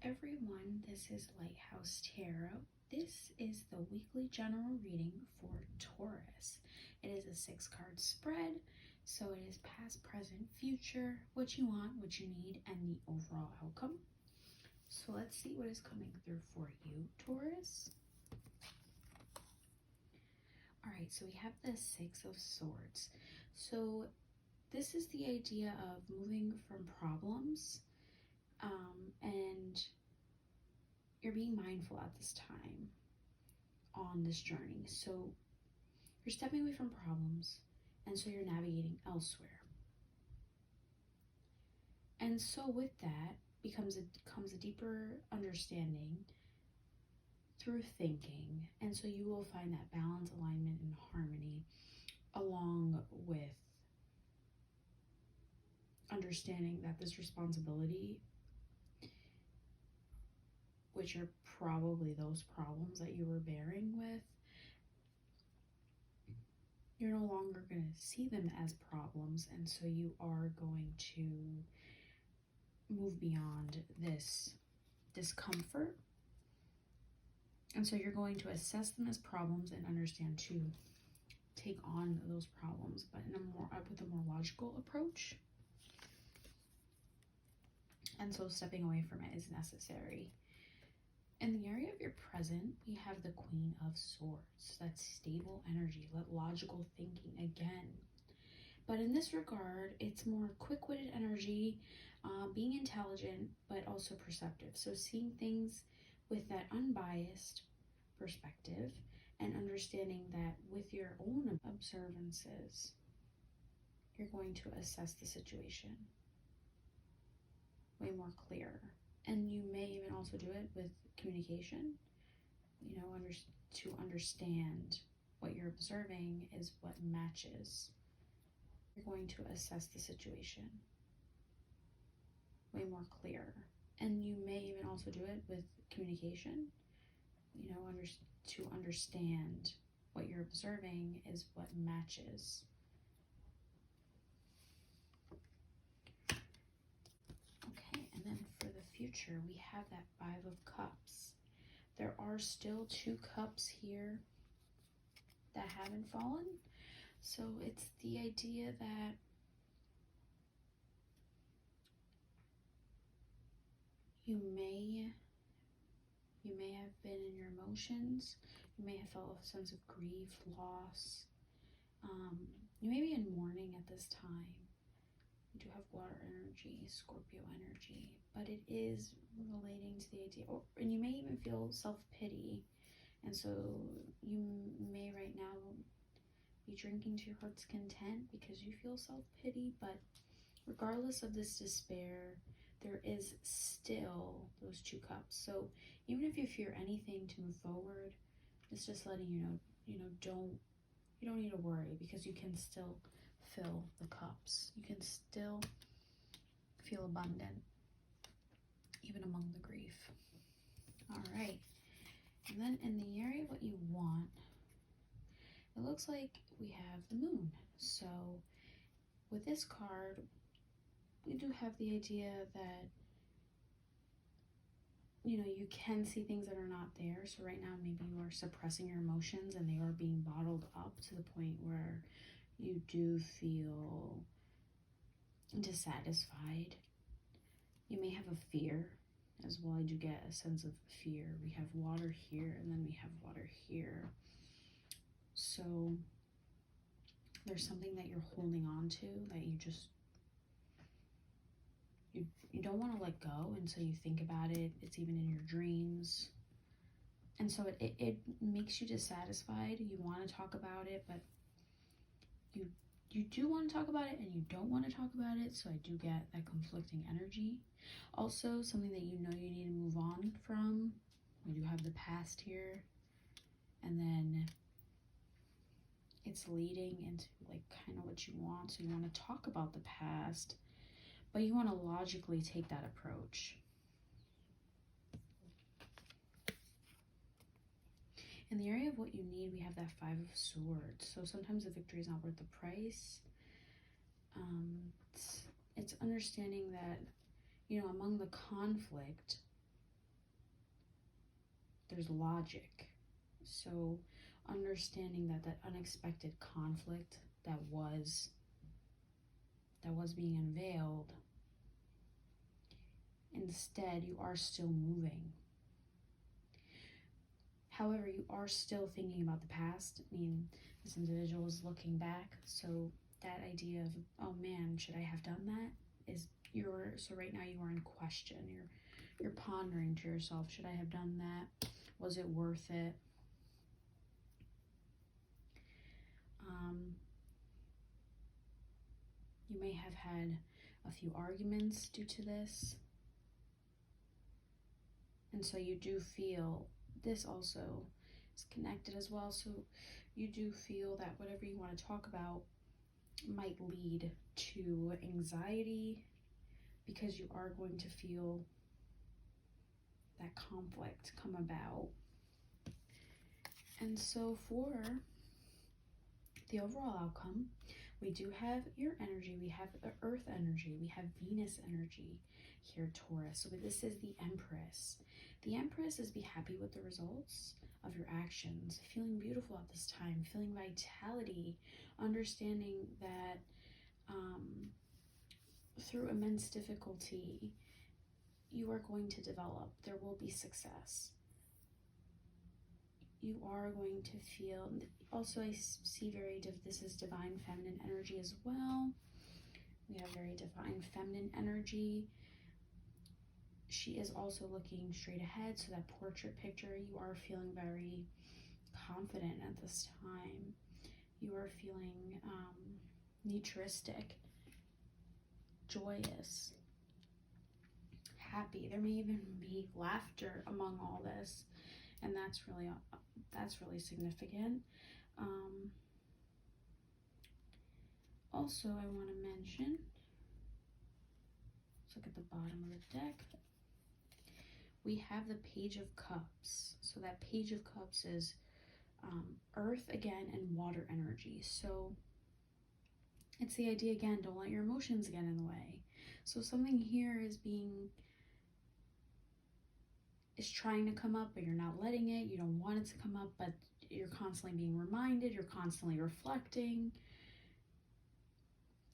everyone, this is Lighthouse Tarot. This is the weekly general reading for Taurus. It is a 6-card spread, so it is past, present, future, what you want, what you need, and the overall outcome. So let's see what is coming through for you, Taurus. Alright, so we have the 6 of Swords. So this is the idea of moving from problems, and you're being mindful at this time on this journey. So you're stepping away from problems, and so you're navigating elsewhere. And so with that comes a deeper understanding through thinking, and so you will find that balance, alignment, and harmony along with understanding that this responsibility, which are probably those problems that you were bearing with, you're no longer going to see them as problems, and so you are going to move beyond this discomfort, and so you're going to assess them as problems and understand to take on those problems, but with a more logical approach. And so stepping away from it is necessary. In the area of your present, we have the Queen of Swords. That's stable energy, logical thinking again. But in this regard, it's more quick-witted energy, being intelligent, but also perceptive. So seeing things with that unbiased perspective and understanding that with your own observances, you're going to assess the situation way more clear. And you may even also do it with communication, to understand what you're observing is what matches. You're going to assess the situation way more clear. And you may even also do it with communication, to understand what you're observing is what matches. Okay, and then for the future, we have that 5 of Cups. There are still 2 cups here that haven't fallen. So it's the idea that you may have been in your emotions. You may have felt a sense of grief, loss. You may be in mourning at this time. You do have water energy, Scorpio energy, but it is relating to the idea, and you may even feel self-pity. And so you may right now be drinking to your heart's content because you feel self-pity, but regardless of this despair, there is still those 2 cups. So even if you fear anything to move forward, it's just letting you know, you don't need to worry, because you can still fill the cups. You can still feel abundant, even among the grief. All right. And then in the area of what you want, it looks like we have the Moon. So with this card, we do have the idea that, you can see things that are not there. So right now, maybe you are suppressing your emotions and they are being bottled up to the point where you do feel dissatisfied. You may have a fear as well. I do get a sense of fear. We have water here, and then we have water here. So there's something that you're holding on to that you don't want to let go, and so you think about it. It's even in your dreams, and so it makes you dissatisfied. You want to talk about it, but you do want to talk about it and you don't want to talk about it. So I do get that conflicting energy. Also, something that you need to move on from. We do have the past here, and then it's leading into kind of what you want. So you want to talk about the past, but you want to logically take that approach. In the area of what you need, we have that 5 of Swords. So sometimes the victory is not worth the price. It's understanding that, among the conflict, there's logic. So understanding that unexpected conflict that was being unveiled, instead you are still moving. However, you are still thinking about the past. I mean, this individual is looking back, so that idea of, oh man, should I have done that, is so right now you are in question. You're pondering to yourself, should I have done that? Was it worth it? You may have had a few arguments due to this. And so you do feel, this also is connected as well, so you do feel that whatever you want to talk about might lead to anxiety, because you are going to feel that conflict come about. And so for the overall outcome, we do have your energy, we have the Earth energy, we have Venus energy here, Taurus. So this is the Empress. The Empress is be happy with the results of your actions, feeling beautiful at this time, feeling vitality, understanding that through immense difficulty, you are going to develop. There will be success. You are going to feel, also I see this is divine feminine energy as well. We have very divine feminine energy. She is also looking straight ahead, so that portrait picture, you are feeling very confident at this time. You are feeling naturistic, joyous, happy. There may even be laughter among all this, and that's really significant. Also, I want to mention, let's look at the bottom of the deck. We have the Page of Cups. So that Page of Cups is Earth again and water energy. So it's the idea again, don't let your emotions get in the way. So something here is trying to come up, but you're not letting it. You don't want it to come up, but you're constantly being reminded, you're constantly reflecting,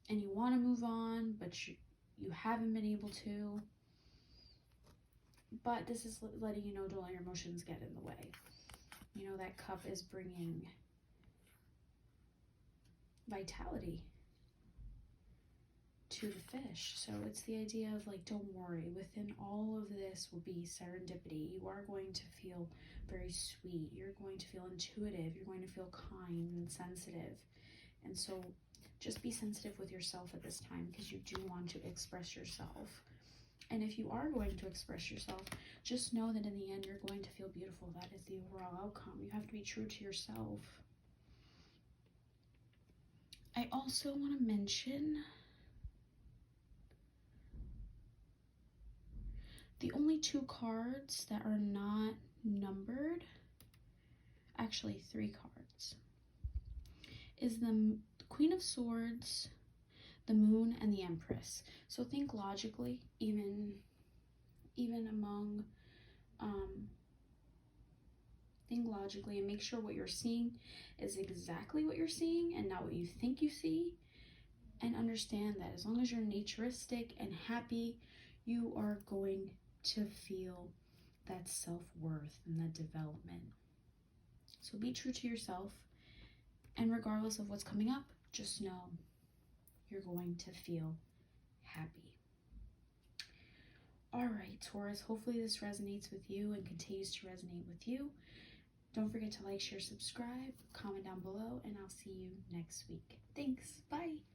and you want to move on, but you haven't been able to. But this is letting you know, don't let your emotions get in the way. You know, that cup is bringing vitality to the fish. So it's the idea of like, don't worry, within all of this will be serendipity. You are going to feel very sweet. You're going to feel intuitive. You're going to feel kind and sensitive. And so just be sensitive with yourself at this time, because you do want to express yourself. And if you are going to express yourself, just know that in the end, you're going to feel beautiful. That is the overall outcome. You have to be true to yourself. I also want to mention the only 2 cards that are not numbered, actually 3 cards, is the Queen of Swords, the Moon, and the Empress. So think logically, even among, think logically, and make sure what you're seeing is exactly what you're seeing and not what you think you see. And understand that as long as you're naturistic and happy, you are going to feel that self-worth and that development. So be true to yourself, and regardless of what's coming up, just know you're going to feel happy. All right, Taurus, hopefully this resonates with you and continues to resonate with you. Don't forget to like, share, subscribe, comment down below, and I'll see you next week. Thanks. Bye.